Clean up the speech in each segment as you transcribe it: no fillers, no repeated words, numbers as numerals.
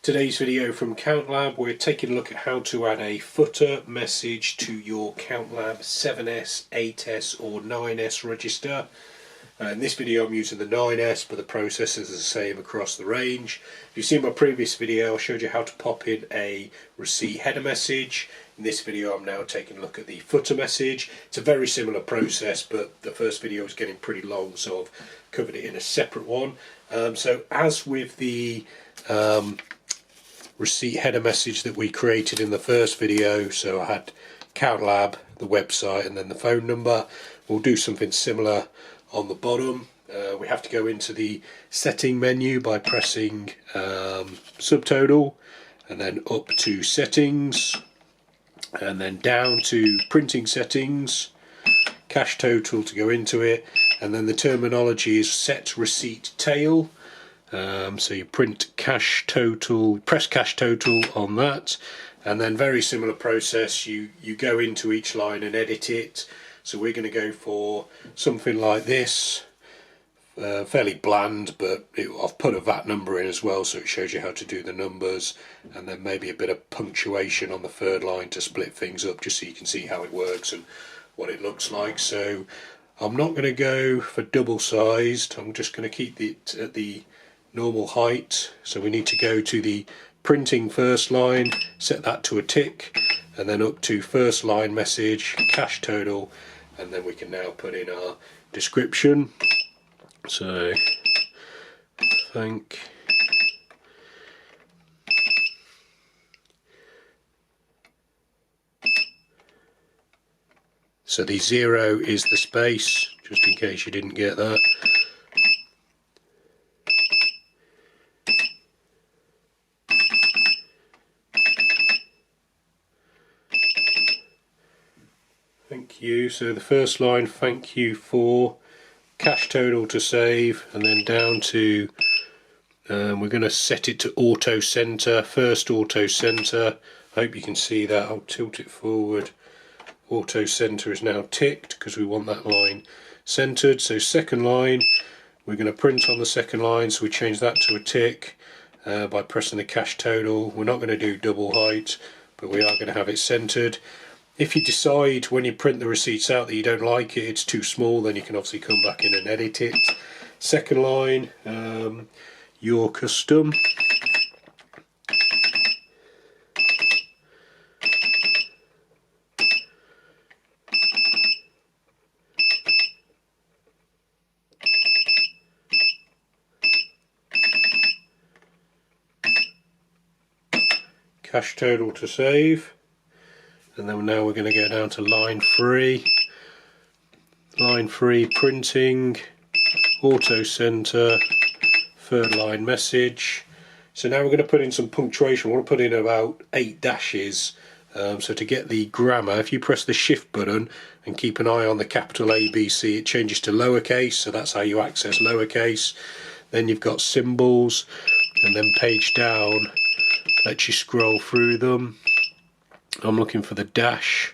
Today's video from CountLab, we're taking a look at how to add a footer message to your CountLab 7S, 8S or 9S register. In this video I'm using the 9S, but the process is the same across the range. If you've seen my previous video, I showed you how to pop in a receipt header message. In this video I'm now taking a look at the footer message. It's a very similar process, but the first video was getting pretty long, so I've covered it in a separate one. So as with the receipt header message that we created in the first video, so I had CountLab, the website, and then the phone number. We'll do something similar on the bottom. We have to go into the setting menu by pressing subtotal, and then up to settings, and then down to printing settings, cash total to go into it, and then the terminology is set receipt tail. So you print cash total, press cash total on that, and then very similar process, you go into each line and edit it. So we're going to go for something like this, fairly bland, but I've put a VAT number in as well, so it shows you how to do the numbers, and then maybe a bit of punctuation on the third line to split things up, just so you can see how it works and what it looks like. So I'm not going to go for double sized, I'm just going to keep it at the normal height. So we need to go to the printing first line, set that to a tick, and then up to first line message, cash total, and then we can now put in our description. So so the 0 is the space, just in case you didn't get that. Thank you. So the first line, thank you for, cash total to save, and then down to we're going to set it to auto center, first auto center. I hope you can see that. I'll tilt it forward. Auto center is now ticked because we want that line centered. So second line, we're going to print on the second line, so we change that to a tick by pressing the cash total. We're not going to do double height, but we are going to have it centered. If you decide when you print the receipts out that you don't like it, it's too small, then you can obviously come back in and edit it. Second line, your custom. Cash total to save. And then now we're going to go down to line 3. Line 3, printing, auto center, third line message. So now we're going to put in some punctuation. We want to put in about 8 dashes. So to get the grammar, if you press the shift button and keep an eye on the capital A, B, C, it changes to lowercase, so that's how you access lowercase. Then you've got symbols, and then page down lets you scroll through them. I'm looking for the dash,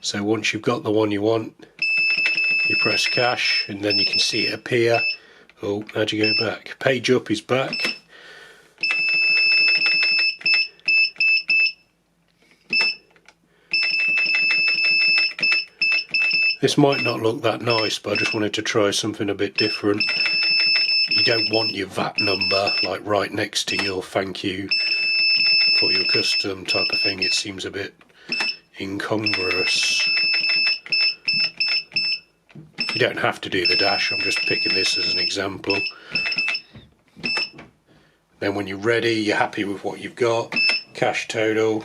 so once you've got the one you want, you press cash, and then you can see it appear. Oh, how'd you go back? Page up is back. This might not look that nice, but I just wanted to try something a bit different. You don't want your VAT number like right next to your thank you for your custom type of thing. It seems a bit incongruous. You don't have to do the dash, I'm just picking this as an example. Then when you're ready, you're happy with what you've got, cash total,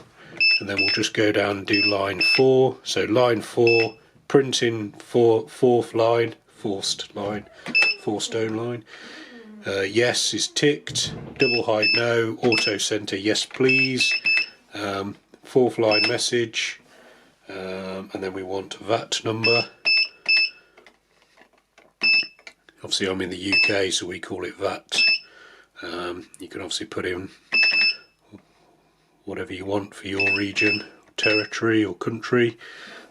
and then we'll just go down and do line 4. So line 4, printing for fourth line, forced stone line. Yes is ticked, double height no, auto center yes please, fourth line message, and then we want VAT number. Obviously I'm in the UK, so we call it VAT. You can obviously put in whatever you want for your region, territory or country.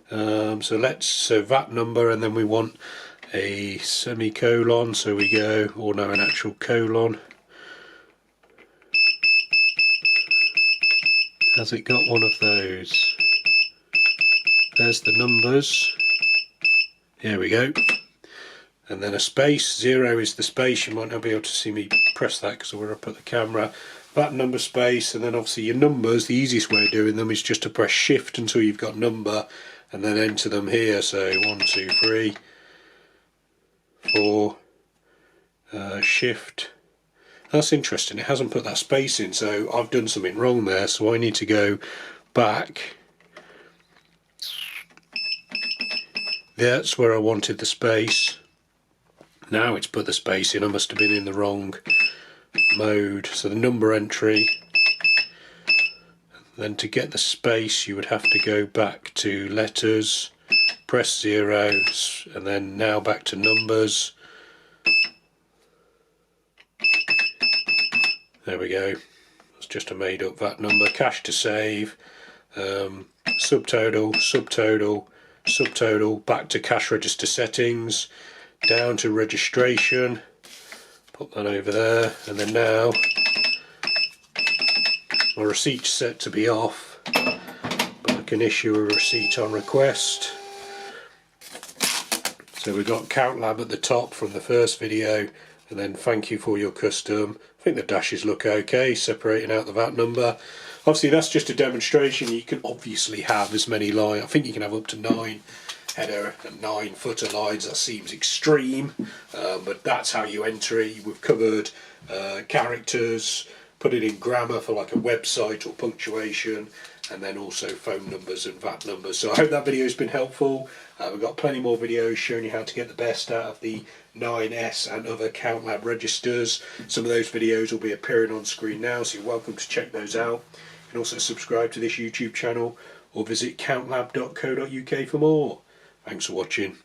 So VAT number, and then we want a semicolon, so we go, or no, an actual colon. Has it got one of those? There's the numbers. Here we go. And then a space. 0 is the space. You might not be able to see me press that because of where I put the camera. That number space, and then obviously your numbers. The easiest way of doing them is just to press shift until you've got number and then enter them here. So 1, 2, 3, 4, shift. That's interesting, it hasn't put that space in, so I've done something wrong there, so I need to go back. That's where I wanted the space. Now it's put the space in. I must have been in the wrong mode. So the number entry, then to get the space you would have to go back to letters, press 0, and then now back to numbers. There we go. It's just a made up VAT number. Cash to save, subtotal, subtotal, subtotal, back to cash register settings, down to registration, put that over there, and then now my receipt's set to be off, but I can issue a receipt on request. So we've got CountLab at the top from the first video, and then thank you for your custom. I think the dashes look okay, separating out the VAT number. Obviously that's just a demonstration. You can obviously have as many lines. I think you can have up to 9 header and 9 footer lines. That seems extreme, but that's how you enter it. We've covered characters, put it in grammar for like a website or punctuation, and then also phone numbers and VAT numbers. So I hope that video has been helpful. We've got plenty more videos showing you how to get the best out of the 9S and other CountLab registers. Some of those videos will be appearing on screen now, so you're welcome to check those out. You can also subscribe to this YouTube channel or visit countlab.co.uk for more. Thanks for watching.